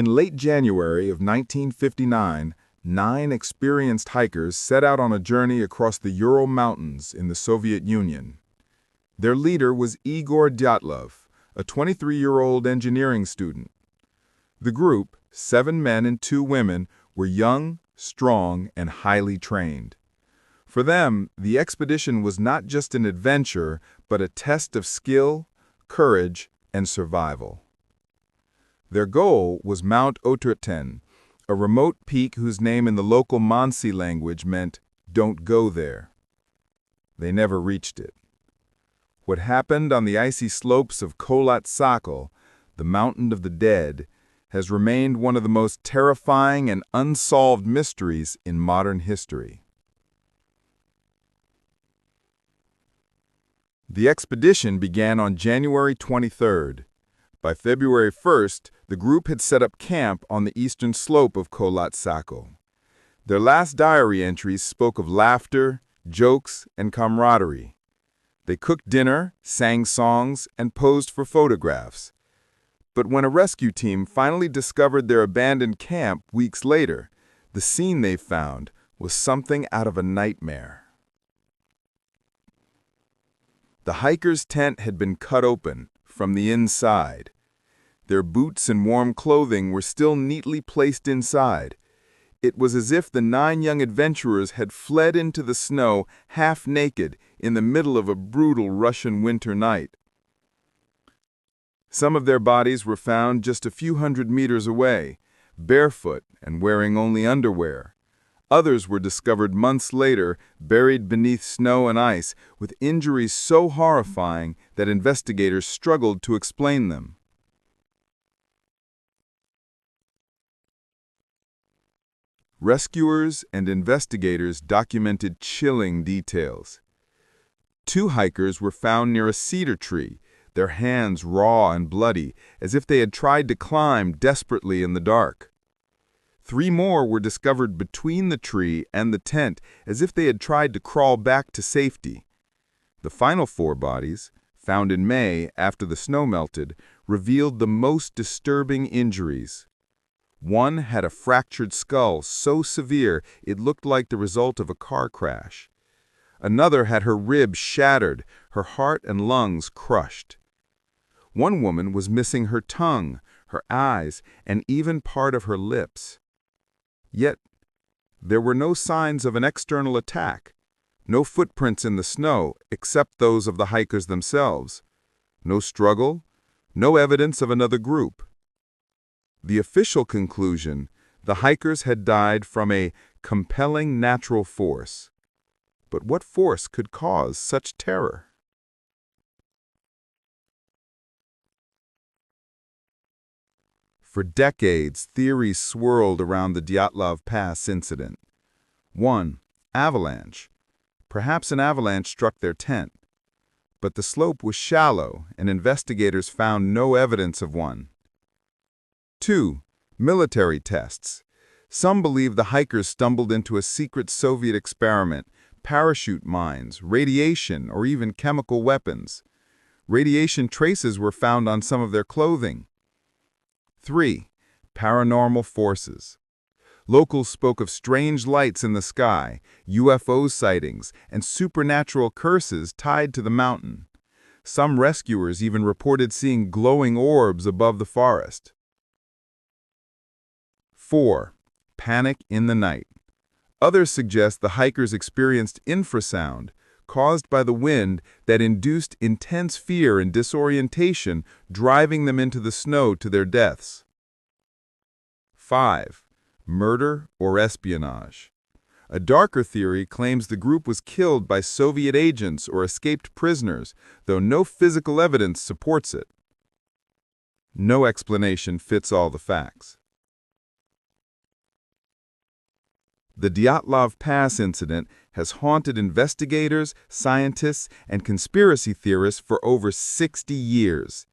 In late January of 1959, 9 experienced hikers set out on a journey across the Ural Mountains in the Soviet Union. Their leader was Igor Dyatlov, a 23-year-old engineering student. The group, 7 men and 2 women, were young, strong, and highly trained. For them, the expedition was not just an adventure, but a test of skill, courage, and survival. Their goal was Mount Oturten, a remote peak whose name in the local Mansi language meant, "Don't go there." They never reached it. What happened on the icy slopes of Kholat Sakal, the Mountain of the Dead, has remained one of the most terrifying and unsolved mysteries in modern history. The expedition began on January 23rd. By February 1st, the group had set up camp on the eastern slope of Kholat Sakal. Their last diary entries spoke of laughter, jokes, and camaraderie. They cooked dinner, sang songs, and posed for photographs. But when a rescue team finally discovered their abandoned camp weeks later, the scene they found was something out of a nightmare. The hikers' tent had been cut open from the inside. Their boots and warm clothing were still neatly placed inside. It was as if the 9 young adventurers had fled into the snow half naked in the middle of a brutal Russian winter night. Some of their bodies were found just a few hundred meters away, barefoot and wearing only underwear. Others were discovered months later, buried beneath snow and ice, with injuries so horrifying that investigators struggled to explain them. Rescuers and investigators documented chilling details. 2 hikers were found near a cedar tree, their hands raw and bloody, as if they had tried to climb desperately in the dark. 3 more were discovered between the tree and the tent, as if they had tried to crawl back to safety. The final 4 bodies, found in May after the snow melted, revealed the most disturbing injuries. One had a fractured skull so severe it looked like the result of a car crash. Another had her ribs shattered, her heart and lungs crushed. One woman was missing her tongue, her eyes, and even part of her lips. Yet, there were no signs of an external attack, no footprints in the snow except those of the hikers themselves, no struggle, no evidence of another group. The official conclusion, the hikers had died from a compelling natural force. But what force could cause such terror? For decades, theories swirled around the Dyatlov Pass Incident. 1. Avalanche. Perhaps an avalanche struck their tent. But the slope was shallow, and investigators found no evidence of one. 2. Military tests. Some believe the hikers stumbled into a secret Soviet experiment, parachute mines, radiation, or even chemical weapons. Radiation traces were found on some of their clothing. 3. Paranormal forces. Locals spoke of strange lights in the sky, UFO sightings, and supernatural curses tied to the mountain. Some rescuers even reported seeing glowing orbs above the forest. 4. Panic in the night. Others suggest the hikers experienced infrasound, caused by the wind that induced intense fear and disorientation, driving them into the snow to their deaths. 5. Murder or espionage. A darker theory claims the group was killed by Soviet agents or escaped prisoners, though no physical evidence supports it. No explanation fits all the facts. The Dyatlov Pass Incident has haunted investigators, scientists, and conspiracy theorists for over 60 years.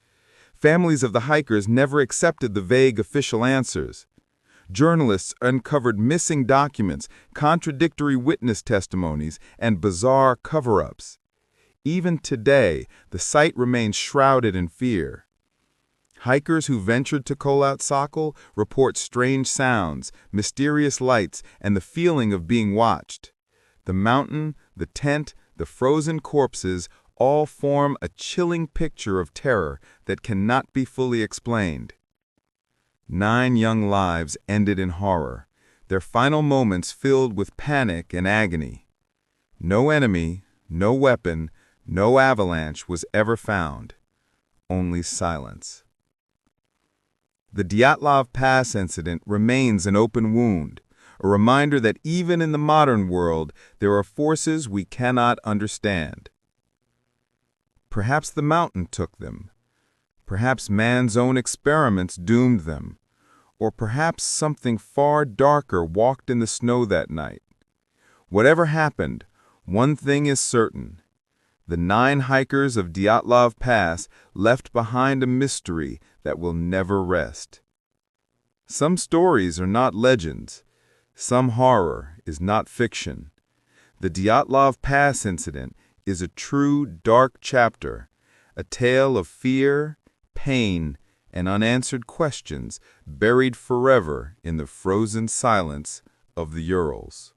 Families of the hikers never accepted the vague official answers. Journalists uncovered missing documents, contradictory witness testimonies, and bizarre cover-ups. Even today, the site remains shrouded in fear. Hikers who ventured to Kholat report strange sounds, mysterious lights, and the feeling of being watched. The mountain, the tent, the frozen corpses all form a chilling picture of terror that cannot be fully explained. 9 young lives ended in horror, their final moments filled with panic and agony. No enemy, no weapon, no avalanche was ever found. Only silence. The Dyatlov Pass incident remains an open wound, a reminder that even in the modern world there are forces we cannot understand. Perhaps the mountain took them. Perhaps man's own experiments doomed them. Or perhaps something far darker walked in the snow that night. Whatever happened, one thing is certain. The 9 hikers of Dyatlov Pass left behind a mystery that will never rest. Some stories are not legends. Some horror is not fiction. The Dyatlov Pass incident is a true dark chapter, a tale of fear, pain, and unanswered questions buried forever in the frozen silence of the Urals.